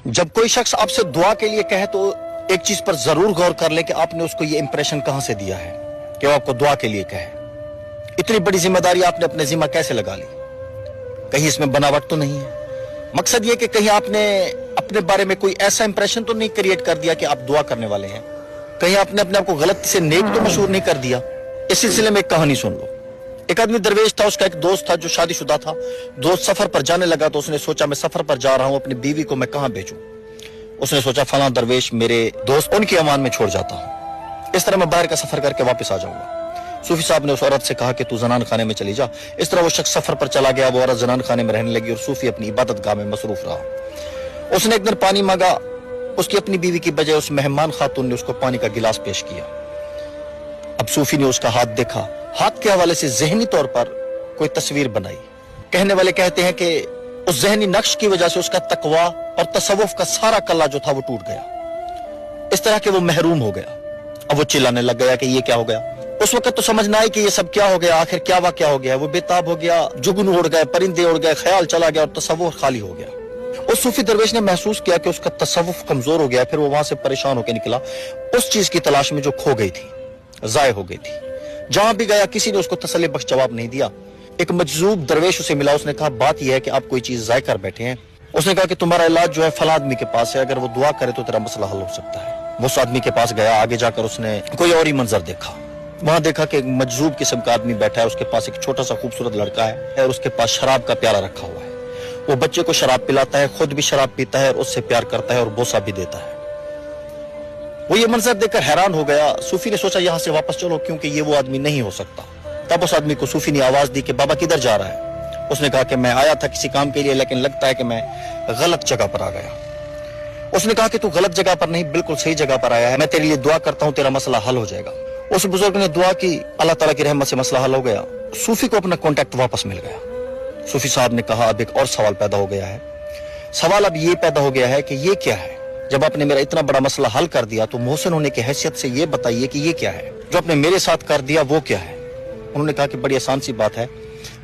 जब कोई शख्स आपसे दुआ के लिए कहे तो एक चीज पर जरूर गौर कर ले कि आपने उसको ये इंप्रेशन कहां से दिया है कि वो आपको दुआ के लिए कहे। इतनी बड़ी जिम्मेदारी आपने अपने जिम्मा कैसे लगा ली? कहीं इसमें बनावट तो नहीं है? मकसद ये कि कहीं आपने अपने बारे में कोई ऐसा इंप्रेशन तो नहीं क्रिएट कर दिया कि आप दुआ करने वाले हैं? कहीं आपने अपने आप को गलत से नेक तो मशहूर नहीं कर दिया? इस सिलसिले में एक कहानी सुन लो। एक आदमी दरवेश था, उसका एक दोस्त था जो शादीशुदा था। दोस्त सफर पर जाने लगा तो उसने सोचा मैं सफर पर जा रहा हूं, अपनी बीवी को मैं कहां भेजूं? उसने सोचा फलां दरवेश मेरे दोस्त उनकी अमान में छोड़ जाता हूं, इस तरह मैं बाहर का सफर करके वापस आ जाऊंगा। सूफी साहब ने उस औरत से कहा कि तू जनान खाने में चली जा। इस तरह वो शख्स सफर पर चला गया। वो औरत जनान खाने में रहने लगी और सूफी अपनी इबादत गाह में मसरूफ रहा। उसने एक दिन पानी मांगा। उसकी अपनी बीवी की बजाय उस मेहमान खातून ने उसको पानी का गिलास पेश किया। अब सूफी ने उसका हाथ देखा। हाथ के हवाले से जहनी तौर पर कोई तस्वीर बनाई। कहने वाले कहते हैं कि उस जहनी नक्श की वजह से उसका तकवा और तसव्वुफ का सारा कल्ला जो था वो टूट गया। इस तरह के वो महरूम हो गया। अब वो चिल्लाने लग गया कि ये क्या हो गया। उस वक्त तो समझ ना आई कि ये सब क्या हो गया, आखिर क्या वाकया हो गया। वो बेताब हो गया, जुगनू उड़ गए, परिंदे उड़ गए, ख्याल चला गया और तसव्वुर खाली हो गया। उस सूफी दरवेश ने महसूस किया कि उसका तसव्वुफ कमजोर हो गया। फिर वो वहां से परेशान होकर निकला उस चीज की तलाश में जो खो गई थी, जाय हो गई थी। जहां भी गया किसी ने उसको तसल्ली बख्श जवाब नहीं दिया। एक मजजूब दरवेश उसे मिला। उसने कहा बात यह है कि आप कोई चीज जाय कर बैठे हैं। उसने कहा कि तुम्हारा इलाज जो है फला आदमी के पास है, अगर वो दुआ करे तो तेरा मसला हल हो सकता है। वो उस आदमी के पास गया। आगे जाकर उसने कोई और ही मंजर देखा। वहां देखा कि एक मजजूब किस्म का आदमी बैठा है। उसके पास एक छोटा सा खूबसूरत लड़का है और उसके पास शराब का प्याला रखा हुआ है। वो बच्चे को शराब पिलाता है, खुद भी शराब पीता है और उससे प्यार करता है और बोसा भी देता है। वो ये मंजर देखकर हैरान हो गया। सूफी ने सोचा यहां से वापस चलो क्योंकि ये वो आदमी नहीं हो सकता। तब उस आदमी को सूफी ने आवाज दी कि बाबा किधर जा रहा है? उसने कहा कि मैं आया था किसी काम के लिए, लेकिन लगता है कि मैं गलत जगह पर आ गया। उसने कहा कि तू गलत जगह पर नहीं, बिल्कुल सही जगह पर आया है। मैं तेरे लिए दुआ करता हूं, तेरा मसला हल हो जाएगा। उस बुजुर्ग ने दुआ की, अल्लाह ताला की रहमत से मसला हल हो गया। सूफी को अपना कॉन्टैक्ट वापस मिल गया। सूफी साहब ने कहा अब एक और सवाल पैदा हो गया है। सवाल अब ये पैदा हो गया है कि ये क्या है? जब आपने मेरा इतना बड़ा मसला हल कर दिया तो मोहसिन होने की हैसियत से ये बताइए कि ये क्या है जो आपने मेरे साथ कर दिया, वो क्या है? उन्होंने कहा कि बड़ी आसान सी बात है।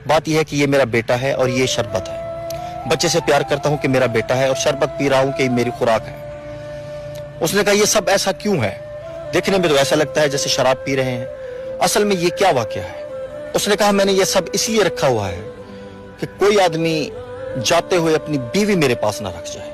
बात यह है कि ये मेरा बेटा है और ये शरबत है। बच्चे से प्यार करता हूं कि मेरा बेटा है और शरबत पी रहा हूं कि मेरी खुराक है। उसने कहा ये सब ऐसा क्यों है? देखने में तो ऐसा लगता है जैसे शराब पी रहे हैं, असल में ये क्या वाकया है? उसने कहा मैंने ये सब इसलिए रखा हुआ है कि कोई आदमी जाते हुए अपनी बीवी मेरे पास ना रख जाए।